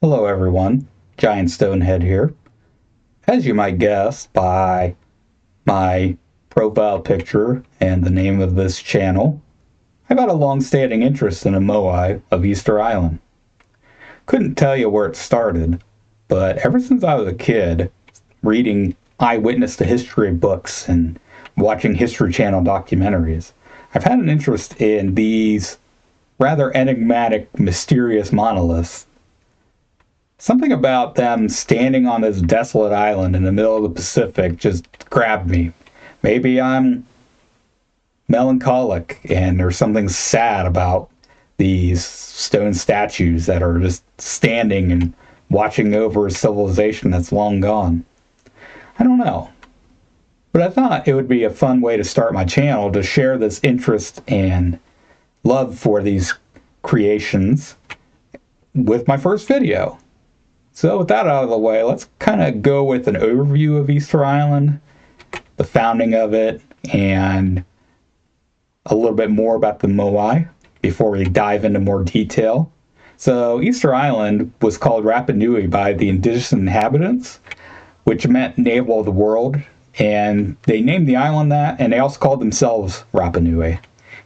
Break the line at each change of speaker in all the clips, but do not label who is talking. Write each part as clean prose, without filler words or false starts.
Hello, everyone. Giant Stonehead here. As you might guess by my profile picture and the name of this channel, I've had a long-standing interest in the Moai of Easter Island. Couldn't tell you where it started, but ever since I was a kid, reading eyewitness to history books and watching History Channel documentaries, I've had an interest in these rather enigmatic, mysterious monoliths. Something about them standing on this desolate island in the middle of the Pacific just grabbed me. Maybe I'm melancholic and there's something sad about these stone statues that are just standing and watching over a civilization that's long gone. I don't know. But I thought it would be a fun way to start my channel to share this interest and love for these creations with my first video. So with that out of the way, let's kind of go with an overview of Easter Island, the founding of it, and a little bit more about the Moai before we dive into more detail. So Easter Island was called Rapa Nui by the indigenous inhabitants, which meant navel of the world, and they named the island that, and they also called themselves Rapa Nui.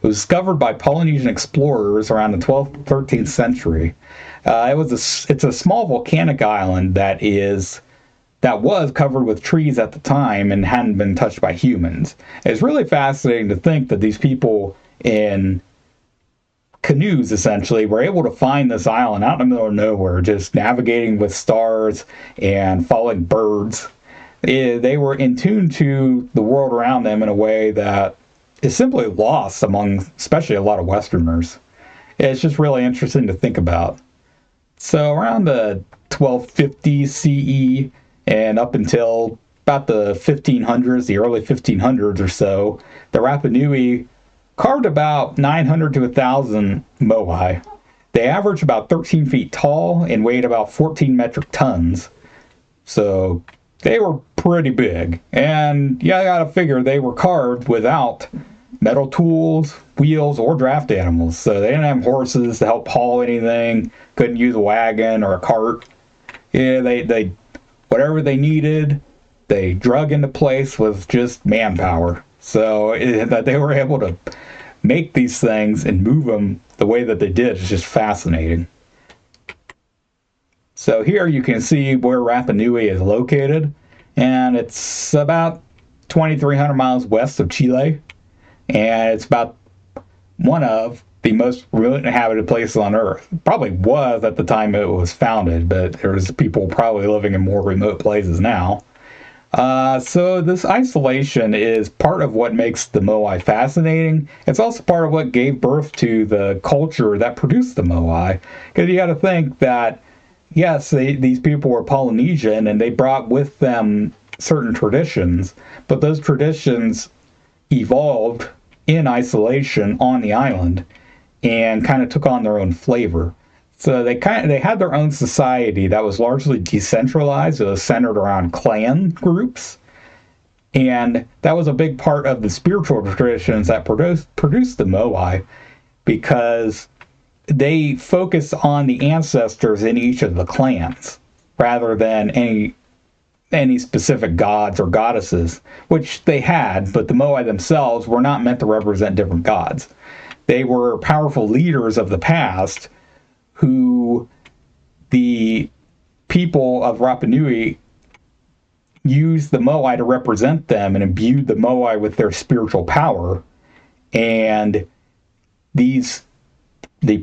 It was discovered by Polynesian explorers around the 12th, 13th century. It's a small volcanic island that was covered with trees at the time and hadn't been touched by humans. It's really fascinating to think that these people in canoes essentially were able to find this island out in the middle of nowhere, just navigating with stars and following birds. They were in tune to the world around them in a way that is simply lost among especially a lot of Westerners. It's just really interesting to think about. So around the 1250 CE and up until about the 1500s, the early 1500s or so, the Rapa Nui carved about 900 to 1,000 moai. They averaged about 13 feet tall and weighed about 14 metric tons. So they were pretty big. And yeah, I gotta figure they were carved without metal tools, wheels, or draft animals. So they didn't have horses to help haul anything, couldn't use a wagon or a cart. Yeah, they whatever they needed, they drug into place with just manpower. So that they were able to make these things and move them the way that they did is just fascinating. So here you can see where Rapa Nui is located, and it's about 2,300 miles west of Chile, and it's about one of the most remote inhabited places on Earth. Probably was at the time it was founded, but there's people probably living in more remote places now. So this isolation is part of what makes the Moai fascinating. It's also part of what gave birth to the culture that produced the Moai. Because you got to think that, yes, these people were Polynesian and they brought with them certain traditions, but those traditions evolved in isolation on the island and kind of took on their own flavor. So they had their own society that was largely decentralized. It was centered around clan groups, and that was a big part of the spiritual traditions that produced the Moai, because they focused on the ancestors in each of the clans rather than any specific gods or goddesses, which they had, but the Moai themselves were not meant to represent different gods. They were powerful leaders of the past who the people of Rapa Nui used the Moai to represent them and imbued the Moai with their spiritual power. And the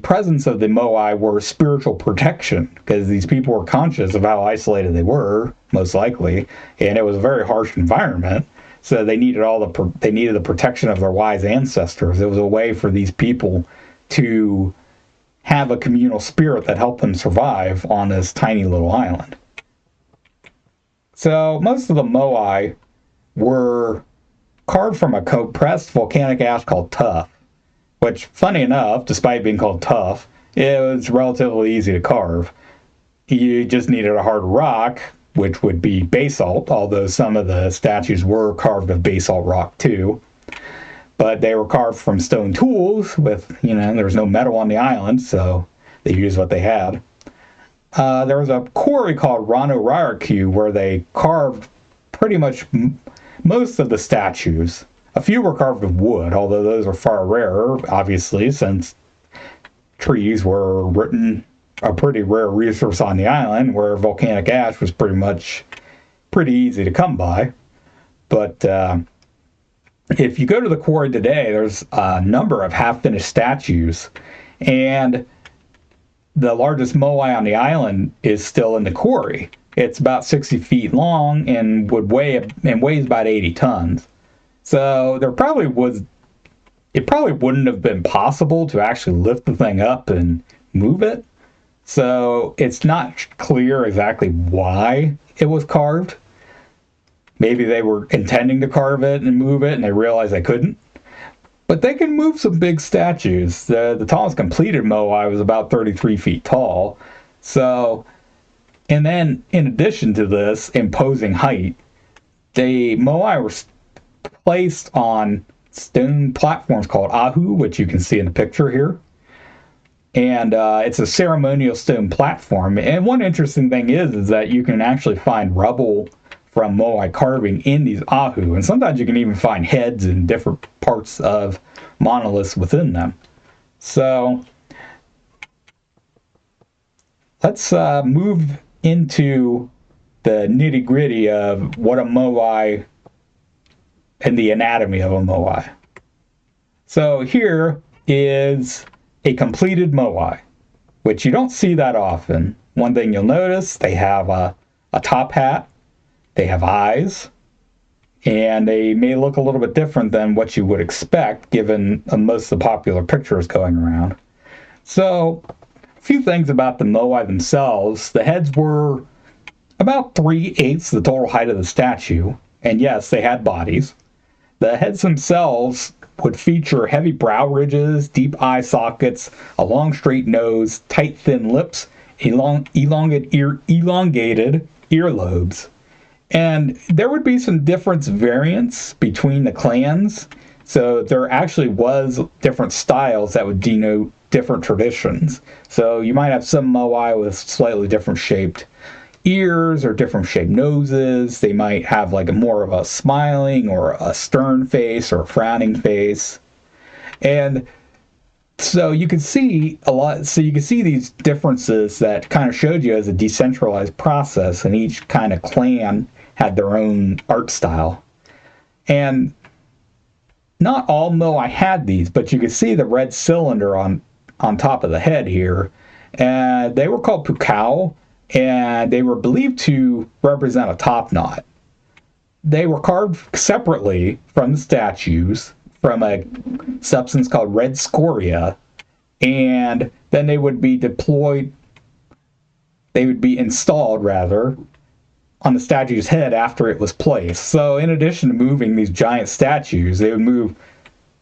presence of the Moai were spiritual protection, because these people were conscious of how isolated they were, most likely, and it was a very harsh environment. So they needed the protection of their wise ancestors. It was a way for these people to have a communal spirit that helped them survive on this tiny little island. So most of the Moai were carved from a compressed volcanic ash called tuff, which, funny enough, despite being called tuff, it was relatively easy to carve. You just needed a hard rock, which would be basalt, although some of the statues were carved of basalt rock too. But they were carved from stone tools with, there was no metal on the island, so they used what they had. There was a quarry called Rano where they carved pretty much most of the statues. A few were carved of wood, although those are far rarer, obviously, since trees were a pretty rare resource on the island, where volcanic ash was pretty easy to come by. But if you go to the quarry today, there's a number of half-finished statues, and the largest moai on the island is still in the quarry. It's about 60 feet long and weighs about 80 tons. So it probably wouldn't have been possible to actually lift the thing up and move it. So it's not clear exactly why it was carved. Maybe they were intending to carve it and move it, and they realized they couldn't. But they can move some big statues. The tallest completed moai was about 33 feet tall. So, and then in addition to this imposing height, the moai were placed on stone platforms called ahu, which you can see in the picture here. And it's a ceremonial stone platform. And one interesting thing is that you can actually find rubble from moai carving in these ahu. And sometimes you can even find heads and different parts of monoliths within them. So let's move into the nitty-gritty of what a moai and the anatomy of a moai. So here is a completed moai, which you don't see that often. One thing you'll notice, they have a top hat, they have eyes, and they may look a little bit different than what you would expect given most of the popular pictures going around. So, a few things about the moai themselves. The heads were about 3/8 the total height of the statue, and yes, they had bodies. The heads themselves would feature heavy brow ridges, deep eye sockets, a long straight nose, tight thin lips, elongated earlobes. And there would be some variance between the clans. So there actually was different styles that would denote different traditions. So you might have some moai with slightly different shaped ears or different shaped noses. They might have like more of a smiling or a stern face or a frowning face. And so you can see these differences that kind of showed you as a decentralized process, and each kind of clan had their own art style. And not all moai had these, but you can see the red cylinder on top of the head here. And they were called Pukao, and they were believed to represent a top knot. They were carved separately from the statues from a substance called red scoria, and then they would be installed on the statue's head after it was placed. So in addition to moving these giant statues, they would move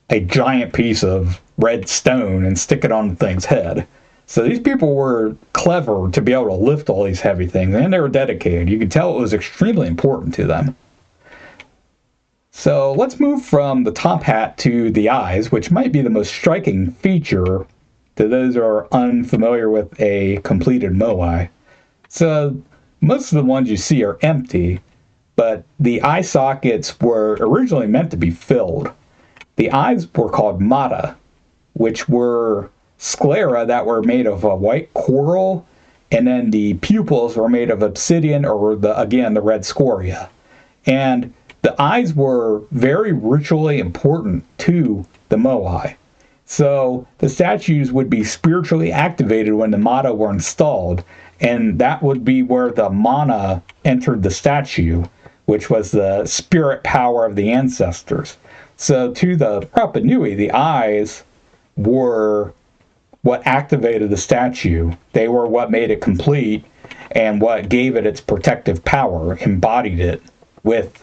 a giant piece of red stone and stick it on the thing's head. So these people were clever to be able to lift all these heavy things, and they were dedicated. You could tell it was extremely important to them. So let's move from the top hat to the eyes, which might be the most striking feature to those who are unfamiliar with a completed moai. So most of the ones you see are empty, but the eye sockets were originally meant to be filled. The eyes were called mata, which were sclera that were made of a white coral, and then the pupils were made of obsidian or the red scoria. And the eyes were very ritually important to the moai. So the statues would be spiritually activated when the mata were installed, and that would be where the mana entered the statue, which was the spirit power of the ancestors. So to the Rapa Nui, the eyes were what activated the statue. They were what made it complete and what gave it its protective power, embodied it with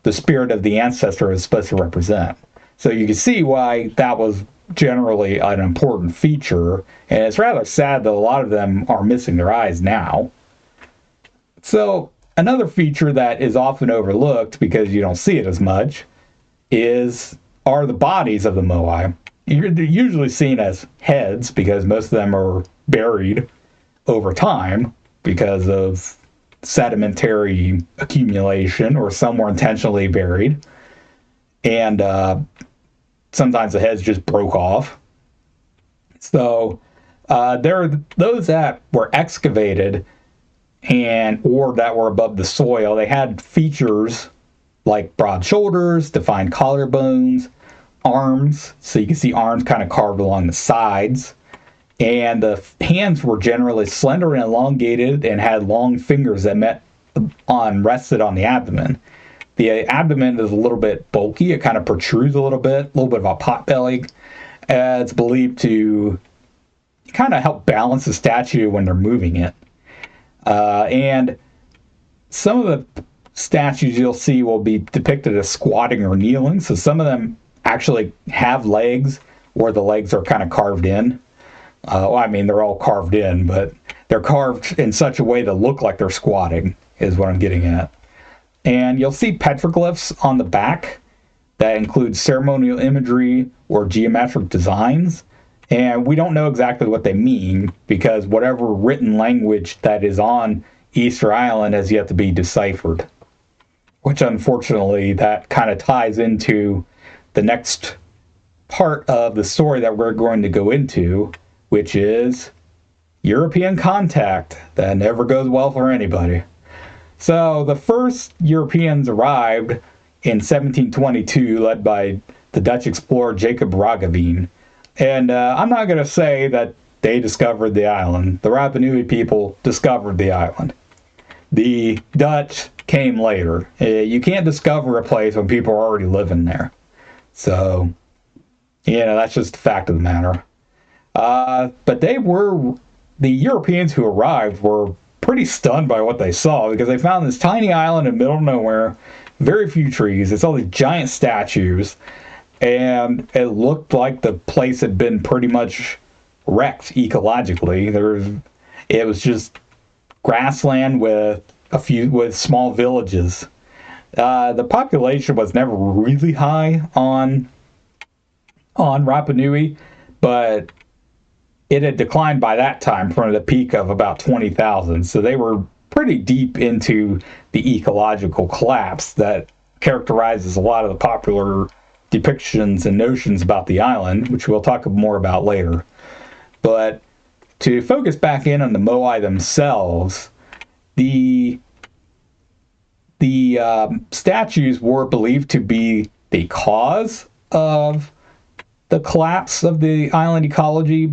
the spirit of the ancestor is supposed to represent. So you can see why that was generally an important feature, and it's rather sad that a lot of them are missing their eyes now. So another feature that is often overlooked because you don't see it as much are the bodies of the moai. They're usually seen as heads because most of them are buried over time because of sedimentary accumulation, or some were intentionally buried. And sometimes the heads just broke off. So there are those that were excavated or that were above the soil. They had features like broad shoulders, defined collarbones, arms. So you can see arms kind of carved along the sides. And the hands were generally slender and elongated and had long fingers that rested on the abdomen. The abdomen is a little bit bulky. It kind of protrudes a little bit of a pot belly. It's believed to kind of help balance the statue when they're moving it. And some of the statues you'll see will be depicted as squatting or kneeling. So some of them actually have legs, or the legs are kind of carved in. They're all carved in, but they're carved in such a way to look like they're squatting, is what I'm getting at. And you'll see petroglyphs on the back that include ceremonial imagery or geometric designs. And we don't know exactly what they mean, because whatever written language that is on Easter Island has yet to be deciphered. Which, unfortunately, that kind of ties into the next part of the story that we're going to go into, which is European contact. That never goes well for anybody. So the first Europeans arrived in 1722, led by the Dutch explorer Jacob Roggeveen. And I'm not going to say that they discovered the island. The Rapa Nui people discovered the island. The Dutch came later. You can't discover a place when people are already living there. So, that's just the fact of the matter. But the Europeans who arrived were pretty stunned by what they saw, because they found this tiny island in the middle of nowhere, very few trees. It's all these giant statues, and it looked like the place had been pretty much wrecked ecologically. It was just grassland with small villages. The population was never really high on Rapa Nui, but it had declined by that time from the peak of about 20,000. So they were pretty deep into the ecological collapse that characterizes a lot of the popular depictions and notions about the island, which we'll talk more about later. But to focus back in on the Moai themselves, the statues were believed to be the cause of the collapse of the island ecology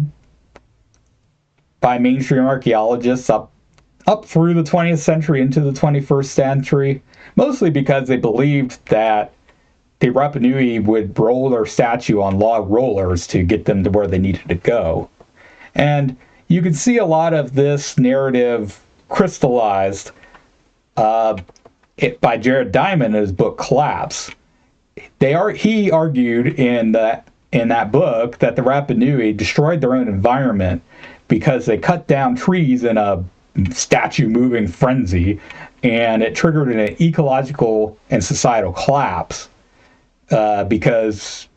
by mainstream archaeologists up through the 20th century into the 21st century, mostly because they believed that the Rapa Nui would roll their statue on log rollers to get them to where they needed to go. And you can see a lot of this narrative crystallized by Jared Diamond in his book Collapse. He argued in that book that the Rapa Nui destroyed their own environment because they cut down trees in a statue moving frenzy, and it triggered an ecological and societal collapse because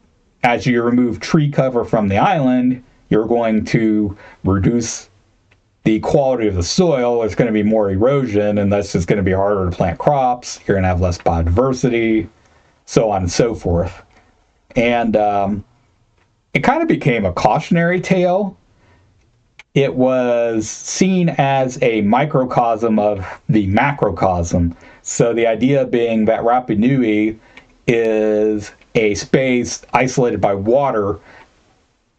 as you remove tree cover from the island, you're going to reduce the quality of the soil. There's going to be more erosion, and that's just going to be harder to plant crops. You're going to have less biodiversity, so on and so forth. And it kind of became a cautionary tale. It was seen as a microcosm of the macrocosm. So the idea being that Rapa Nui is a space isolated by water,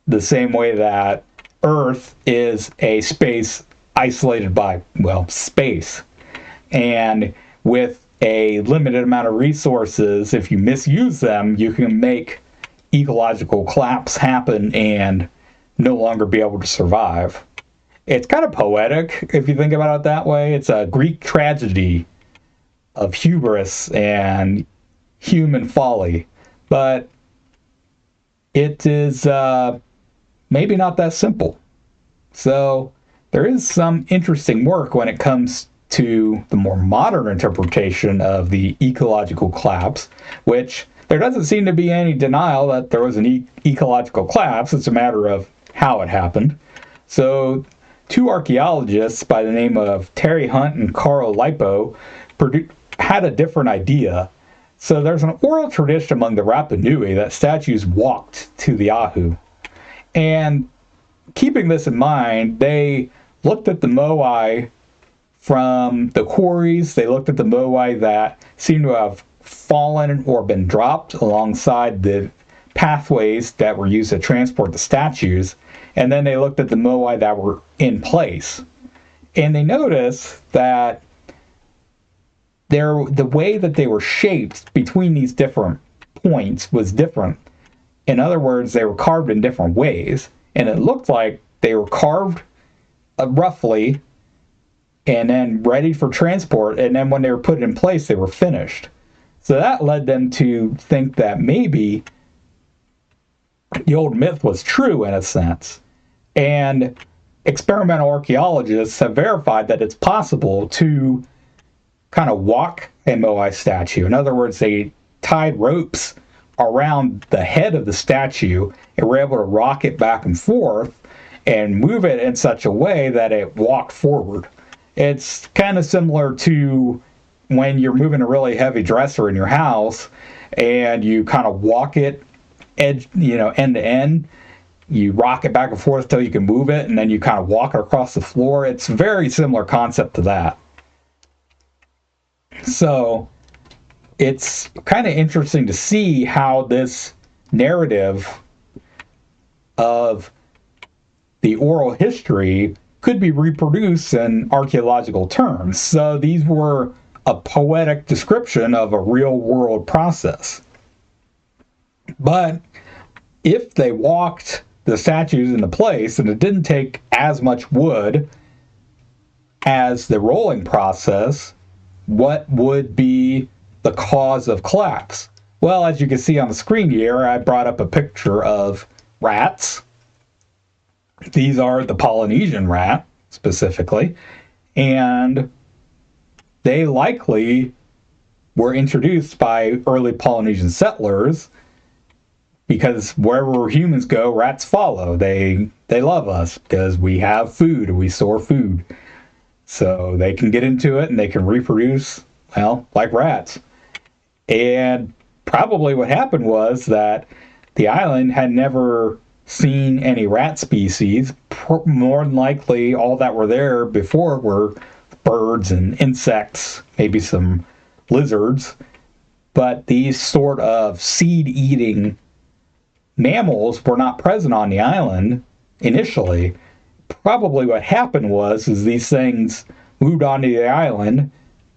the same way that Earth is a space isolated by, space. And with a limited amount of resources, if you misuse them, you can make ecological collapse happen and no longer be able to survive. It's kind of poetic if you think about it that way. It's a Greek tragedy of hubris and human folly, but it is maybe not that simple. So there is some interesting work when it comes to the more modern interpretation of the ecological collapse, which there doesn't seem to be any denial that there was an ecological collapse. It's a matter of how it happened. So two archaeologists by the name of Terry Hunt and Carl Lipo had a different idea. So there's an oral tradition among the Rapa Nui that statues walked to the Ahu. And keeping this in mind, they looked at the Moai from the quarries. They looked at the Moai that seemed to have fallen or been dropped alongside the pathways that were used to transport the statues. And then they looked at the Moai that were in place. And they noticed that the way that they were shaped between these different points was different. In other words, they were carved in different ways. And it looked like they were carved roughly and then ready for transport. And then when they were put in place, they were finished. So that led them to think that maybe the old myth was true in a sense. And experimental archaeologists have verified that it's possible to kind of walk a Moai statue. In other words, they tied ropes around the head of the statue and were able to rock it back and forth and move it in such a way that it walked forward. It's kind of similar to when you're moving a really heavy dresser in your house and you kind of walk it end to end. You rock it back and forth until you can move it, and then you kind of walk it across the floor. It's a very similar concept to that. So it's kind of interesting to see how this narrative of the oral history could be reproduced in archaeological terms. So these were a poetic description of a real world process. But if they walked the statues into place and it didn't take as much wood as the rolling process, what would be the cause of collapse? Well, as you can see on the screen here, I brought up a picture of rats. These are the Polynesian rat, specifically, and they likely were introduced by early Polynesian settlers because wherever humans go, rats follow. They love us because we have food, we store food. So they can get into it and they can reproduce, well, like rats. And probably what happened was that the island had never seen any rat species. More than likely, all that were there before were birds and insects, maybe some lizards. But these sort of seed-eating mammals were not present on the island initially. Probably what happened was these things moved onto the island.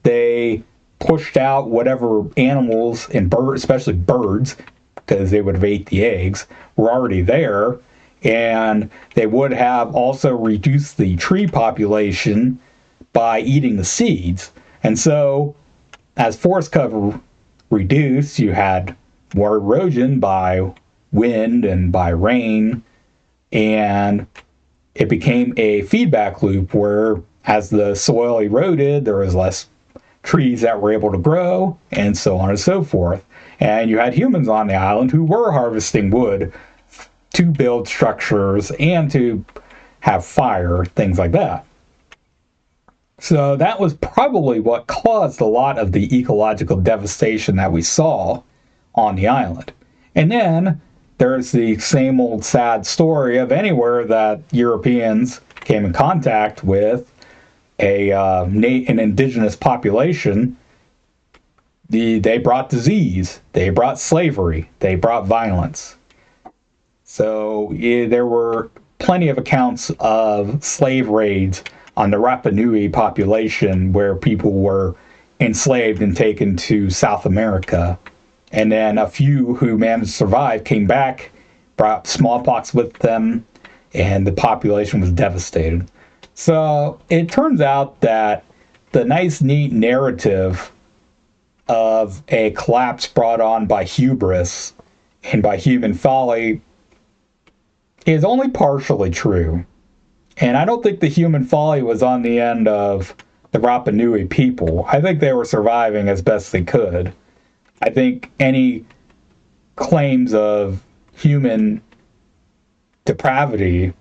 They pushed out whatever animals and birds, especially birds, because they would have ate the eggs, were already there. And they would have also reduced the tree population by eating the seeds. And so as forest cover reduced, you had more erosion by wind and by rain, and it became a feedback loop where as the soil eroded, there was less trees that were able to grow, and so on and so forth. And you had humans on the island who were harvesting wood to build structures and to have fire, things like that. So that was probably what caused a lot of the ecological devastation that we saw on the island. And then there's the same old sad story of anywhere that Europeans came in contact with an indigenous population. They brought disease, they brought slavery, they brought violence. So there were plenty of accounts of slave raids on the Rapa Nui population where people were enslaved and taken to South America. And then a few who managed to survive came back, brought smallpox with them, and the population was devastated. So it turns out that the nice, neat narrative of a collapse brought on by hubris and by human folly is only partially true. And I don't think the human folly was on the end of the Rapa Nui people. I think they were surviving as best they could. I think any claims of human depravity,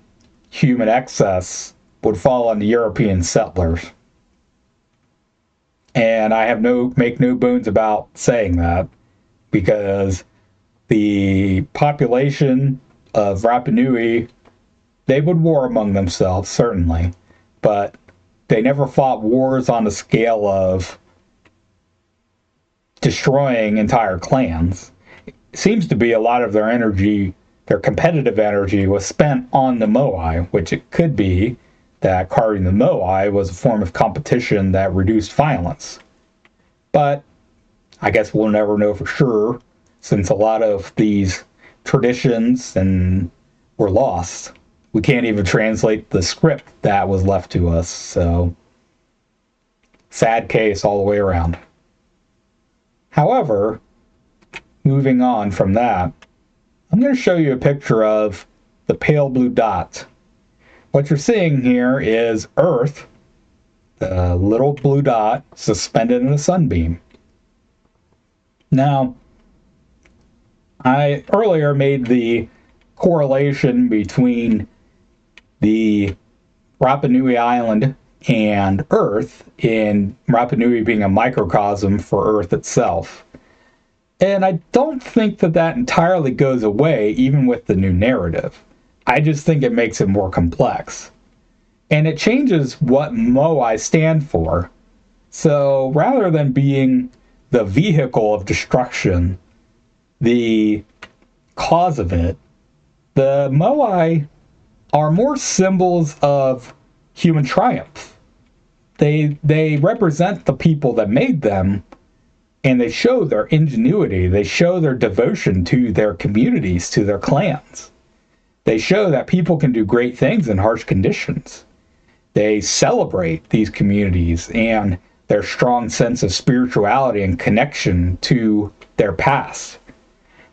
human excess, would fall on the European settlers. And I make no bones about saying that, because the population of Rapa Nui, they would war among themselves, certainly, but they never fought wars on the scale of destroying entire clans. It seems to be a lot of their energy, their competitive energy, was spent on the Moai, which it could be that carving the Moai was a form of competition that reduced violence. But I guess we'll never know for sure, since a lot of these traditions were lost. We can't even translate the script that was left to us, so sad case all the way around. However, moving on from that, I'm going to show you a picture of the pale blue dot. What you're seeing here is Earth, the little blue dot, suspended in a sunbeam. Now, I earlier made the correlation between the Rapa Nui Island and Earth, in Rapa Nui being a microcosm for Earth itself. And I don't think that that entirely goes away, even with the new narrative. I just think it makes it more complex. And it changes what Moai stand for. So rather than being the vehicle of destruction, the cause of it, the Moai are more symbols of human triumph. They represent the people that made them, and they show their ingenuity. They show their devotion to their communities, to their clans. They show that people can do great things in harsh conditions. They celebrate these communities and their strong sense of spirituality and connection to their past.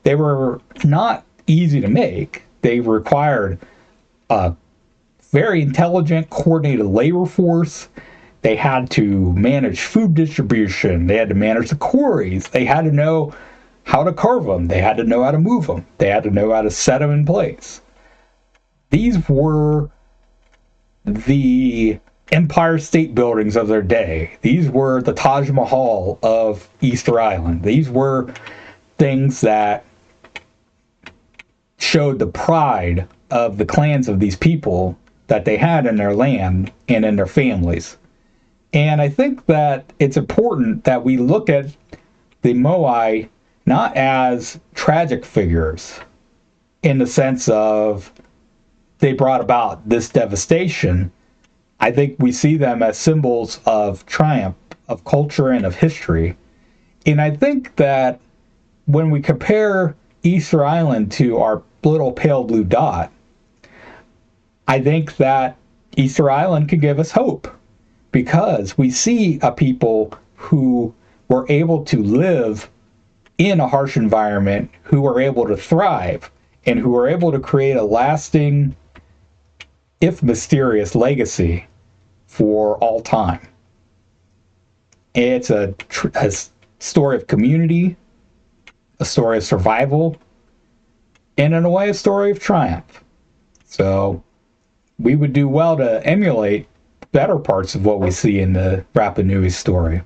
They were not easy to make. They required a very intelligent, coordinated labor force. They had to manage food distribution. They had to manage the quarries. They had to know how to carve them. They had to know how to move them. They had to know how to set them in place. These were the Empire State Buildings of their day. These were the Taj Mahal of Easter Island. These were things that showed the pride of the clans of these people that they had in their land and in their families. And I think that it's important that we look at the Moai not as tragic figures in the sense of they brought about this devastation. I think we see them as symbols of triumph, of culture, and of history. And I think that when we compare Easter Island to our little pale blue dot, I think that Easter Island could give us hope, because we see a people who were able to live in a harsh environment, who were able to thrive, and who were able to create a lasting, if mysterious, legacy for all time. It's a story of community, a story of survival, and in a way, a story of triumph. So we would do well to emulate better parts of what we see in the Rapa Nui story.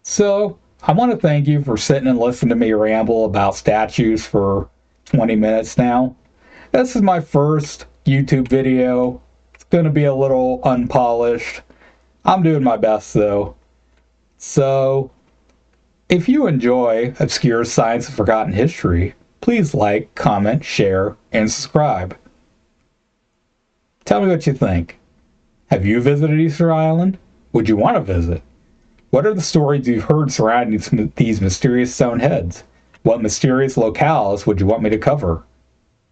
So I want to thank you for sitting and listening to me ramble about statues for 20 minutes now. This is my first YouTube video. It's going to be a little unpolished. I'm doing my best though. So if you enjoy obscure science and forgotten history, please like, comment, share, and subscribe. Tell me what you think. Have you visited Easter Island? Would you want to visit? What are the stories you've heard surrounding these mysterious stone heads? What mysterious locales would you want me to cover?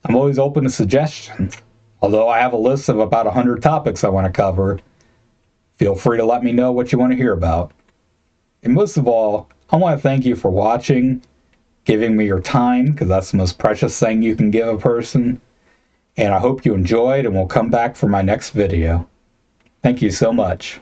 I'm always open to suggestions. Although I have a list of about 100 topics I want to cover, feel free to let me know what you want to hear about. And most of all, I want to thank you for watching, giving me your time, because that's the most precious thing you can give a person. And I hope you enjoyed and will come back for my next video. Thank you so much.